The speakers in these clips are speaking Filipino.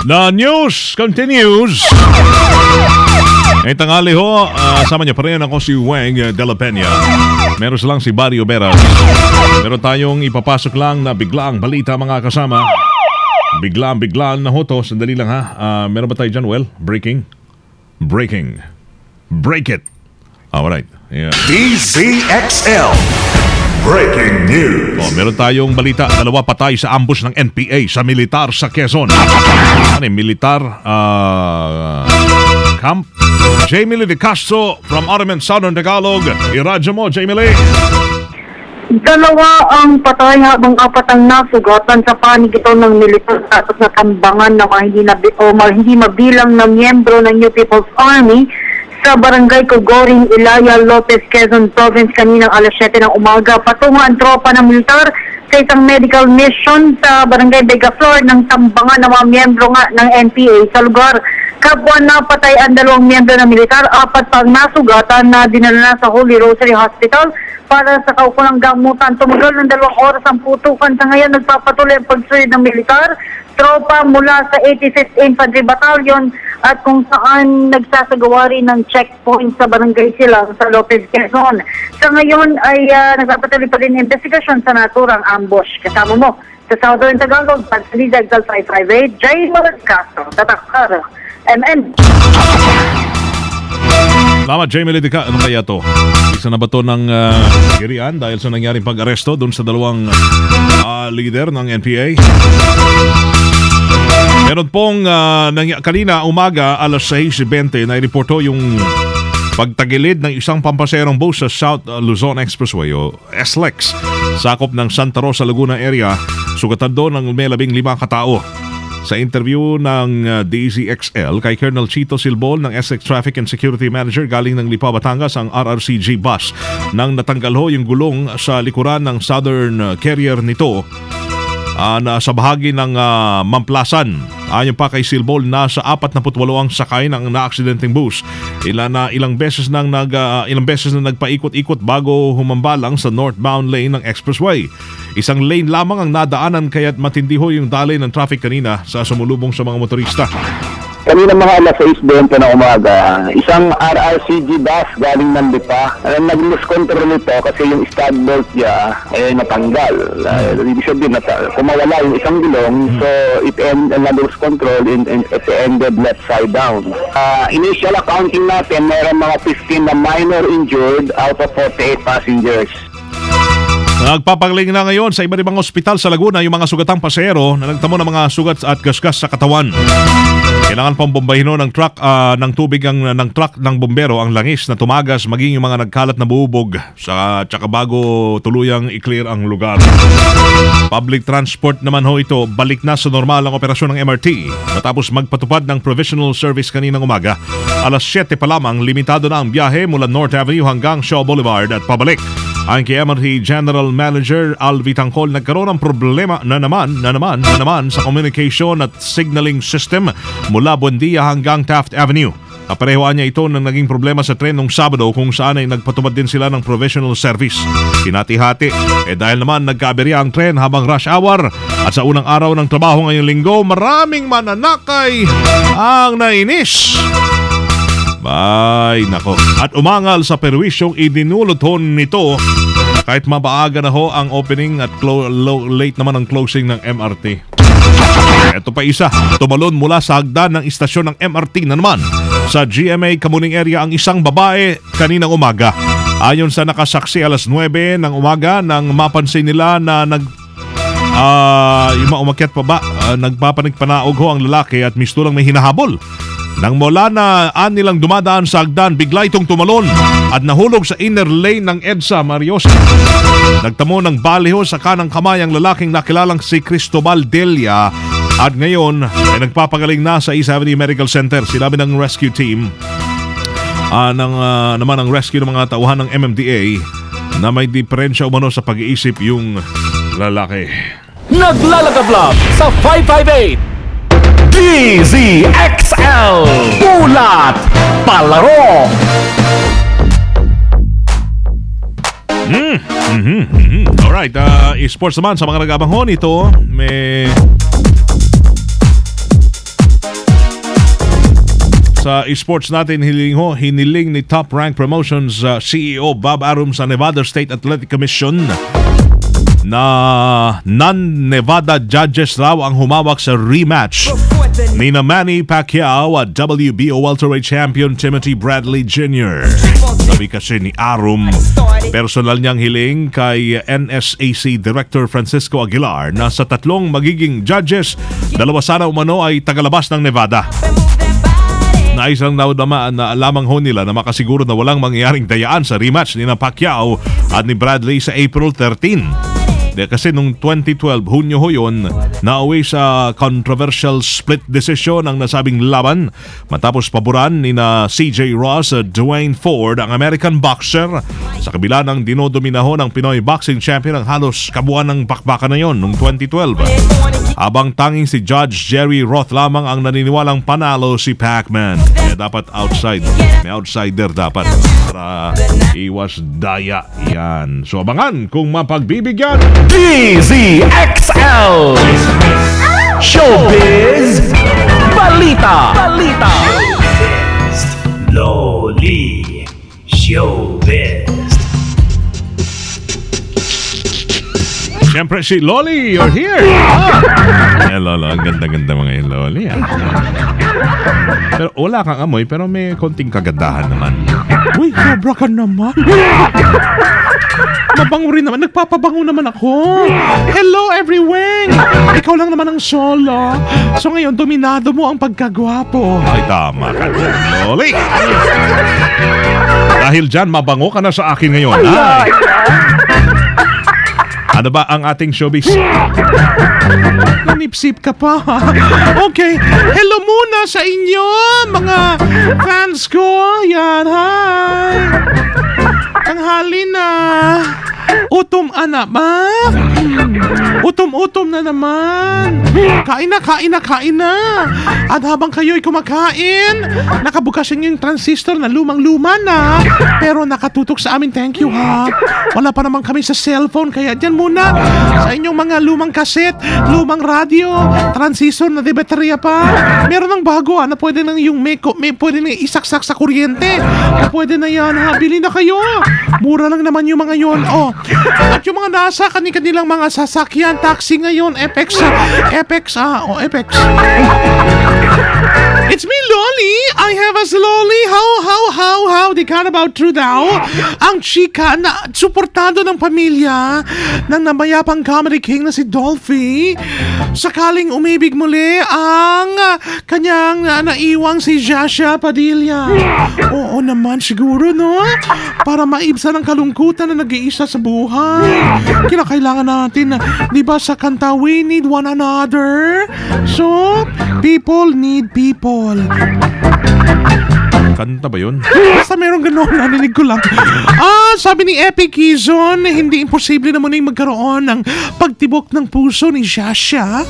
The news continues. Ngayong tanghali ho, sama niya pa rin ako si Weng de la Peña. Meron silang si Barrio Beras. Meron tayong ipapasok lang na biglang balita mga kasama. Biglang na ho to. Sandali lang ha. Meron ba tayo dyan? Well, breaking. Break it. Alright. Yeah. DZXL Breaking News. Meron tayong balita. 2 patay sa ambush ng NPA sa militar sa Quezon. Militar camp. Jamie Lee de Castro from Armen Southern Tagalog. Iradyo mo, Jamie Lee. 2 ang patay habang 4 ang nasugatan sa panig ito ng militar tapos natambangan na hindi mabilang na miyembro ng New People's Army sa barangay Cogoring, Ilaya, Lopez, Quezon Province kaninang alas 7 ng umaga. Patungo ang tropa ng militar sa isang medical mission sa barangay Begaflor ng tambangan ng mga miyembro nga ng NPA sa lugar. Kapwa napatay ang 2 miyembro ng militar, 4 pang nasugatan na dinala na sa Holy Rosary Hospital para sa kaukulang gamutan. Tumagal ng 2 oras ang putukan. Sa ngayon, nagpapatuloy ang pagsunod ng militar, tropa mula sa 85th Infantry Battalion at kung saan nagsasagawa rin ng checkpoint sa barangay Silang sa Lopez, Quezon. Sa ngayon ay nagpapatuloy pa rin investigasyon sa naturang ambush. Kasama mo sa Southern Tagalog, Pagsalida, Exal 558, Jay Malat Castro, Tatakar, MN. Salamat, Jamie Lee. Anong kaya to? Isa na ba to ng girian dahil sa nangyaring pag-aresto dun sa 2 leader ng NPA? Meron pong kanina umaga alas 6:20 na ireporto yung pagtagilid ng isang pampaserong bus sa South Luzon Expressway o SLEX, sakop ng Santa Rosa, Laguna area. Sugatan doon ng may 15 katao. Sa interview ng DZXL kay Colonel Chito Silbol ng SX Traffic and Security Manager galing ng Lipa, Batangas ang RRCG bus nang natanggal ho yung gulong sa likuran ng Southern Carrier nito na sa bahagi ng Mamplasan. Ayon pa kay Silbol, nasa 48 ang sakay ng na-aksidenteng bus. Ilang beses na nagpaikot-ikot bago humambalang sa northbound lane ng expressway. Isang lane lamang ang nadaanan kaya't matindi ho yung daloy ng traffic kanina sa sumulubong sa mga motorista. Kanina mga alas 6:20 na umaga, isang RRCG bus galing ng Lipa, nag-lose control nito kasi yung stud bolt niya natanggal. Ibig sabihin kumawala yung isang gulong, so it lose control and it ended left side down. Initial accounting natin, mayroon mga 15 na minor injured out of 48 passengers. Nagpapagaling na ngayon sa iba't ibang ospital sa Laguna yung mga sugatang pasahero na nagtamo ng mga sugat at gasgas sa katawan. Kailangan pang bombahin ng truck ng tubig ng truck ng bombero ang langis na tumagas maging yung mga nagkalat na buubog sa tsaka bago tuluyang i-clear ang lugar. Public transport naman ho ito, balik na sa normal ang operasyon ng MRT matapos magpatupad ng provisional service kaninang umaga. Alas 7 pa lamang, limitado na ang biyahe mula North Avenue hanggang Shaw Boulevard at pabalik. Ang kay MRT General Manager Alvi Tangkol, nagkaroon ng problema na naman sa communication at signaling system mula Buendia hanggang Taft Avenue. Kaparehoan niya ito nang naging problema sa tren nung Sabado kung saan ay nagpatupad din sila ng provisional service. Hinati-hati dahil naman nagkaaberya ang tren habang rush hour at sa unang araw ng trabaho ngayong linggo, maraming mananakay ang nainis. Ay, nako. At umangal sa perwisyong idinuluton nito kahit mabaaga na ho ang opening at late naman ang closing ng MRT. Ito pa isa, tumalon mula sa hagdan ng istasyon ng MRT na naman sa GMA Kamuning area ang isang babae kaninang umaga. Ayon sa nakasaksi, alas 9 ng umaga nang mapansin nila na yung umakyat pa ba, nagpapanig-panaog ho ang lalaki at mistulang may hinahabol. Nang mula na nilang dumadaan sa hagdan, bigla itong tumalon at nahulog sa inner lane ng EDSA Mariosa. Nagtamo ng baliho sa kanang kamay ang lalaking nakilalang si Cristobal Delia at ngayon ay nagpapagaling na sa East Avenue Medical Center. Sinabi ng rescue team naman ang rescue ng mga tauhan ng MMDA na may diferensya umano sa pag-iisip yung lalaki. Naglalagablab sa 558 DZXL Ulat Palaro. Alright, sports naman sa mga nag-abanghon ito. May Sa esports natin, hiniling ni Top Rank Promotions CEO Bob Arum sa Nevada State Athletic Commission na non-Nevada judges raw ang humawak sa rematch ni Manny Pacquiao at WBO welterweight champion Timothy Bradley Jr. Sabi kasi ni Arum, personal niyang hiling kay NSAC Director Francisco Aguilar na sa tatlong magiging judges, dalawa sana umano ay tagalabas ng Nevada. Nais lang daw naman na lamang ho nila na makasiguro na walang mangyayaring dayaan sa rematch ni Pacquiao at ni Bradley sa April 13. Kasi nung 2012, Hunyo ho yun, nauwi sa controversial split decision ang nasabing laban matapos paboran ni na CJ Ross at Dwayne Ford ang American boxer sa kabila ng dinodomina ho ng Pinoy boxing champion ang halos kabuuan ng bakbakan na yon nung 2012. Habang tanging si Judge Jerry Roth lamang ang naniniwalang panalo si Pacman. Kaya dapat outside. May outsider dapat para iwas daya yan. So abangan kung mapagbibigyan. DZXL Showbiz Balita. Loli Showbiz. Siyempre si Loli, you're here. Yan Lolo, ang ganda-ganda mga yung Loli. Pero wala kang amoy, pero may konting kagandahan naman. Uy, sobra ka naman. Mabango rin naman. Nagpapabango naman ako. Hello, everyone. Ikaw lang naman ang solo. So ngayon, dominado mo ang pagkagwapo. Ay, tama ka dyan, Loli. Dahil dyan, mabango ka na sa akin ngayon. Ay. Ano ba ang ating showbiz? Nanipsip ka pa. Okay. Hello muna sa inyo, mga fans ko. Yan, hi. Tanghali na. Utom anak ba? Utom na naman. Kain na. At habang kayo'y kumakain, nakabukas yung transistor na lumang-luma na. Pero nakatutok sa amin, thank you ha. Wala pa naman kami sa cellphone, kaya dyan muna. Sa inyong mga lumang kaset, lumang radio, transistor na de baterya pa. Meron ng bago na pwede nang yung pwede nang isaksak sa kuryente. Na pwede na yan ha. Bili na kayo. Mura lang naman yung mga yon. Oh. At yung mga nasa kanilang mga sasakyan, taxi ngayon, Apex. It's me, Loli. I have a Loli. How? Di ka about true daw. Ang chika na suportado ng pamilya ng namayapang comedy king na si Dolphy. Sakaling umibig muli ang kanyang naiwang si Jasha Padilla. Oo naman siguro, no? Para maibsan ang kalungkutan na nag-iisa sa buhay. Kinakailangan natin, di ba sa kanta, we need one another. So, people need people. Kanta ba yun? Basta meron gano'n, narinig ko lang. Sabi ni Epic Kizon, hindi imposible na muna yung magkaroon ng pagtibok ng puso ni Jasha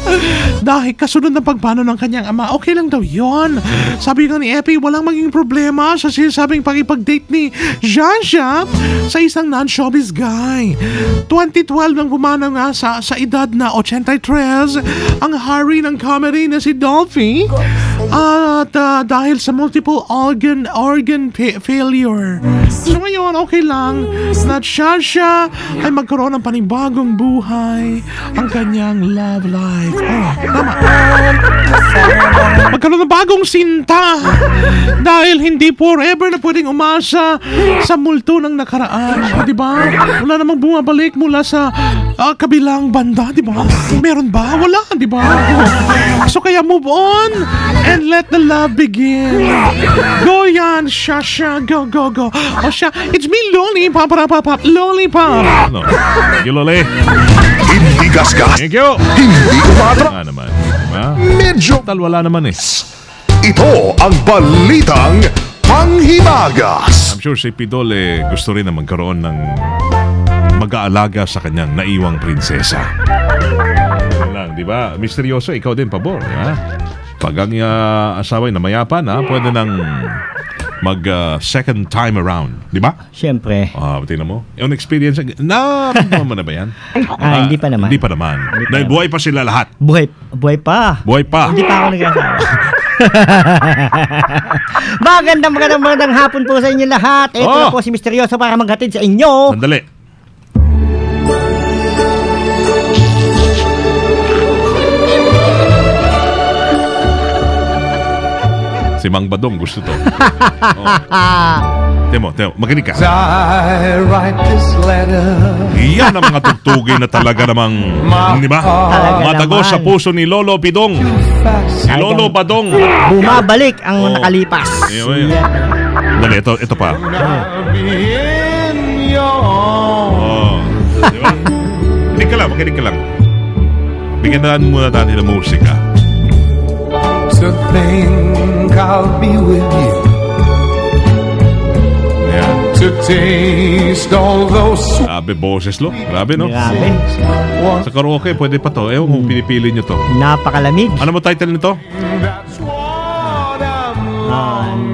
dahil kasunod ng pagpano ng kanyang ama. Okay lang daw yon. Sabi nga ni Epic, walang maging problema sa sinasabing pag-ipag-date ni Jasha sa isang non-showbiz guy. 2012 nang gumana nga sa edad na 83 ang hari ng comedy na si Dolphy at dahil sa multiple organ failure. So ngayon, okay lang na Jasha ay magkaroon ng panibagong buhay ang kanyang love life. Tama. Magkaroon ng bagong sinta dahil hindi forever na pwedeng umasa sa multo ng nakaraan. Diba? Wala namang bumabalik mula sa kabilang banda, diba? Meron ba? Wala, diba? So kaya move on and let the love begin. Go yan, Jasha. Go. O siya, it's me, Lollipop. Lollipop. No. Thank you, Loli. Hindi gasgas. Thank you. Hindi kumatra. Naman. Diba? Medyo Wala naman eh. ito ang balitang panghimagas. I'm sure si Pidol gusto rin na magkaroon ng mag-aalaga sa kanyang naiwang prinsesa. Yan lang, di ba? Misteryoso, ikaw din pabor. Di ba? Pag ang asawa'y namayapa na, pwede nang second time around. Di ba? Siyempre. Tingnan mo. Yung experience, naramdaman mo na ba yan? Hindi pa naman. Hindi pa naman. Dahil buhay pa sila lahat. Buhay pa. Buhay pa. Hindi pa ako nag-asawa. Magandang hapon po sa inyo lahat. Ito na po si Misteryoso para maghatid sa inyo. Sandali. Si Mang Badong gusto to. Temo, makinig ka. Yan ang mga tugtugin na talaga namang, di ba? Matago sa puso ni Lolo Bidong. Si Lolo Badong. Bumabalik ang nakalipas. Dali, ito pa. Di ba? Makinig ka lang. Bigyan muna natin ng musika. To think I'll be with you. Yeah. To taste all those sweet. Grabe boses lo. Grabe no? Grabe. Sa karaoke pwede pa to. Ewan kung pinipili nyo to. Napakalamig. Ano mo title nito?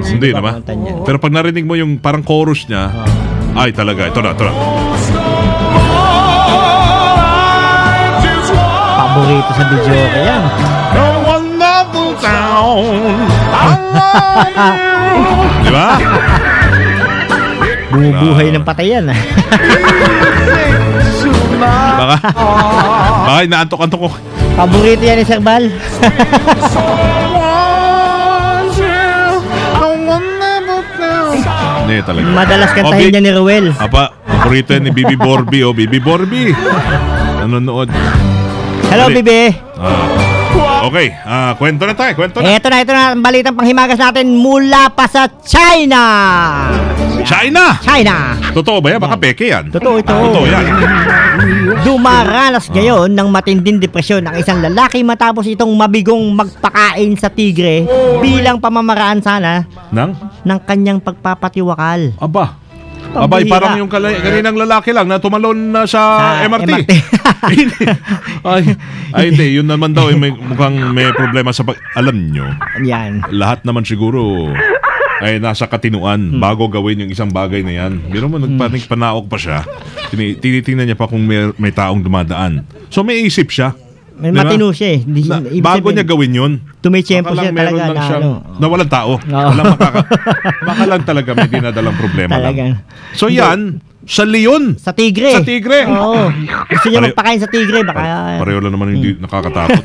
Hindi na ba? Pero pag narinig mo yung parang chorus niya, ay talaga, ito na. Paborito sa video ko yan. Di ba? Bubuhay ng patay yan. Baka inaantok-antok ko. Paborito yan ni Sir Bal. Hindi talaga. Madalas kantahin niya ni Ruel. Paborito yan ni Bibi Borby. Bibi Borby. Nanonood. Hello, Bibi. Okay, kwento na tayo. Ito na ang balitang panghimagas natin mula pa sa China. China. Totoo ba yan? Baka peke yan. Totoo ito. Totoo yan. Dumaranas ngayon ng matinding depresyon ang isang lalaki matapos itong mabigong magpakain sa tigre bilang pamamaraan sana ng kanyang pagpapatiwakal. Abay, parang yung kaninang lalaki lang na tumalon na sa MRT. Hindi. Yun naman daw, mukhang may problema sa alam nyo. Yan. Lahat naman siguro ay nasa katinuan bago gawin yung isang bagay na yan. Biro mo, nagpanaok pa siya. Tinitingnan niya pa kung may taong dumadaan. So may isip siya. May matino siya bago niya gawin yun, tumitsyempo siya talaga na walang tao. Baka lang talaga may dinadalang problema lang. So yan, sa leon. Sa tigre. Oo. Gusto niya magpakain sa tigre. Pareho lang naman hindi nakakatakot.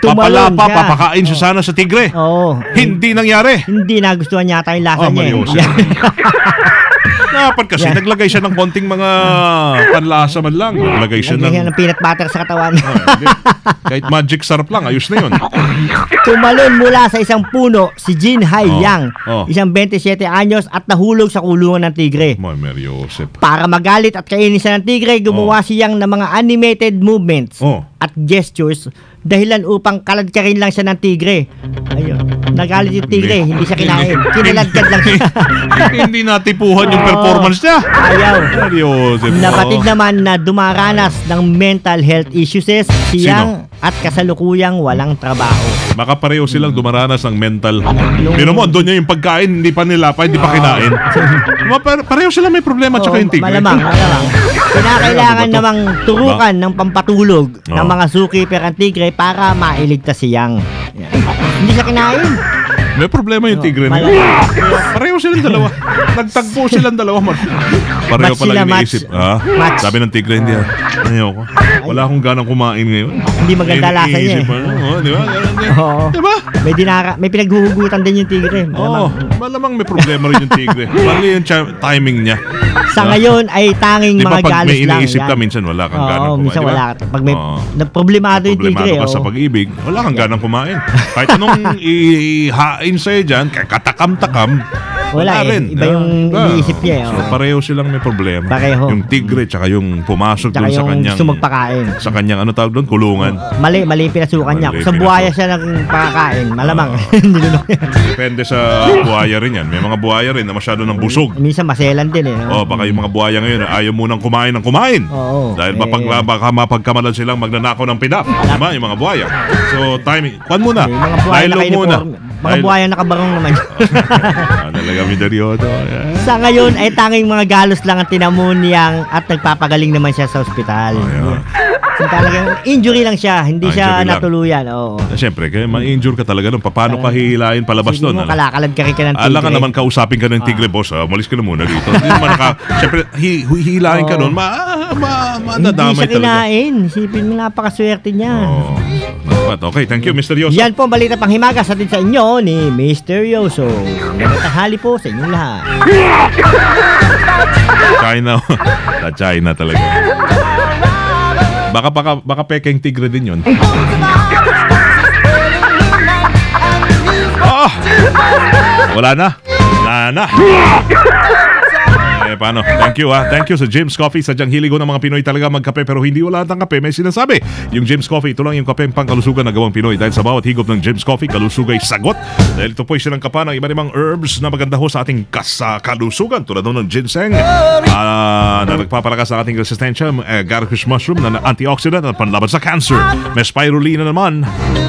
Tumalon siya. Papakain siya sana sa tigre. Oo. Hindi nangyari. Hindi nagustuhan yata yung lasa niya. Dapat kasi naglagay siya ng konting mga panlasa man lang. Naglagay siya ng peanut butter sa katawan. Kahit magic sarap lang, ayos na yun. Tumalon mula sa isang puno si Jin Hai Yang, isang 27 anyos at nahulog sa kulungan ng tigre. Para magalit at kainin siya ng tigre, gumawa siyang ng mga animated movements at gestures dahilan upang kaladkarin lang siya ng tigre. Ayun. Nagalit yung tigre, hindi siya kinain. Kinaladkad lang siya. Hindi natipuhan yung performance niya. Ayaw. Nabatid naman na dumaranas ng mental health issues siyang at kasalukuyang walang trabaho. Baka pareho silang dumaranas ng mental. Pero mo, doon niya yung pagkain, hindi pa kinain. Pareho sila may problema tsaka yung tigre. Malamang. Kinakailangan namang turukan ng pampatulog ng mga zookeeper ang tigre para mailigtas siyang. Hindi siya kinain. May problema yung tigre na yun. Pareho silang dalawa. Nagtagpo silang dalawa. Pareho pala iniisip. Sabi ng tigre, hindi. Ayoko. Wala akong ganang kumain ngayon. Hindi maganda lasa niya. Di ba? Diba? May pinaghuhugutan din yung tigre. Malamang may problema rin yung tigre. Mali yung timing niya. Sa ngayon ay tanging mga galis lang. Pag may iniisip ka, minsan wala kang ganang kumain. Minsan wala. Pag may problemado yung tigre. Problemado ka sa pag-ibig, wala kang ganang kumain. Kahit anong ihain sa'yo dyan, katakam-takam, Wala rin. Iba yung iniisip niya. So, pareho silang may problema. Pareho. Yung tigre tsaka yung pumasok Tsaka doon sa yung kanyang... gusto magpakain. Sa kanyang, ano tawag doon? Kulungan. Mali yung pinasukan niya. Mali Sa buhaya siya nagpakakain. Malamang. Nilunok yan. Depende sa buhaya rin yan. May mga buhaya rin na masyado ng busog. Minsan maselan din Oh, baka yung mga buhaya ngayon ayaw munang kumain ng kumain. Oo. Dahil baka mapagkamalan silang magnanakaw ng pinap. Diba? Yung mga buhaya. So, timing. Kuan muna. Mga buhaya mga buhaya nakabarong naman. Talaga misteryoso. Sa ngayon ay tanging mga galos lang ang tinamuniyang at nagpapagaling naman siya sa ospital. So, talagang injury lang siya, hindi siya natuluyan. Oo. Siyempre, kaya ma-injure ka talaga nun. Paano ka hihilain palabas nun? Kalakalad ka rin ka ng tigre. Alam ka naman kausapin ka ng tigre, boss. Malis ka na muna dito. Hindi naman siyempre, hihilain ka nun. Madadamay talaga. Hindi siya kinain. Isipin mo, napakaswerte niya. Okay, thank you, Mr. Yoso. Yan po ang balita panghimagas atin sa inyo ni Mr. Yoso. Magandang po sa inyong lahat. China. Sa China talaga. Baka pekeng tigre din yun. Wala na. Paano? Thank you Thank you sa James Coffee. Sadyang hilig ng mga Pinoy talaga magkape pero hindi wala ng kape. May sinasabi. Yung James Coffee, ito lang yung kape pangkalusugan na gawang Pinoy. Dahil sa bawat higop ng James Coffee, kalusugay sagot. Dahil ito po ay silang kapa ng iba-ibang herbs na maganda ho sa ating kalusugan. Tulad ng ginseng na nagpapalakas sa ating resistensya. Agaricus mushroom na antioxidant at panlaban sa cancer. May spirulina naman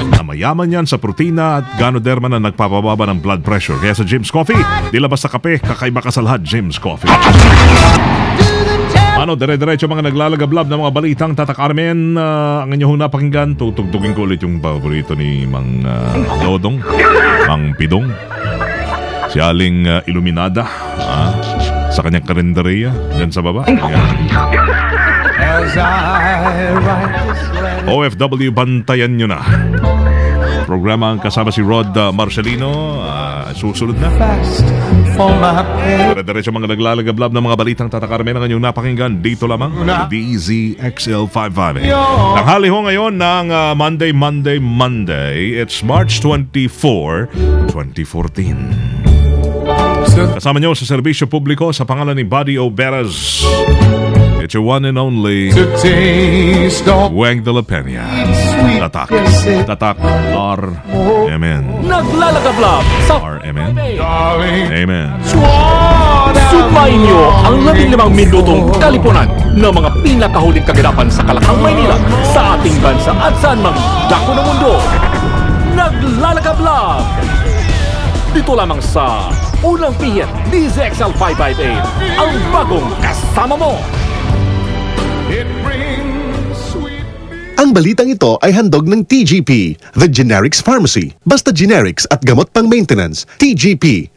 na mayaman yan sa protina at ganoderma na nagpapababa ng blood pressure. Kaya sa James Coffee, di labas sa kape, kakaiba ka sa lahat. James Coffee. Dire-diretso mga naglalagablab ng mga balitang Tatak Armen. Ang inyong napakinggan, tutugtugin ko ulit yung paborito ni Mang Lodong, Mang Pidong, si Aling Iluminada, sa kanyang karinderya dyan sa baba. OFW, bantayan nyo na. Programa ang kasama si Rod Marcelino. Susunod na. Dire-diretso mga naglalagablab ng mga balitang Tatak Armen ang inyong napakinggan dito lamang DZXL558. Tanghali ho ngayon ng Monday. It's March 24, 2014. Kasama nyo sa serbisyo publiko sa pangalan ni Buddy Oberas. It's your one and only Weng de la Peña. Tatak R-M-N. Naglalagablab sa R-M-N. Amen. Sumayin niyo ang 15 minutong kalipunan ng mga pinakahuling kaganapan sa Kalakang Maynila, sa ating bansa at saan mang dako ng mundo. Naglalagablab dito lamang sa Unang Pihit DZXL 558, ang bagong kasama mo. Ang balitang ito ay handog ng TGP, The Generics Pharmacy. Basta generics at gamot pang maintenance, TGP,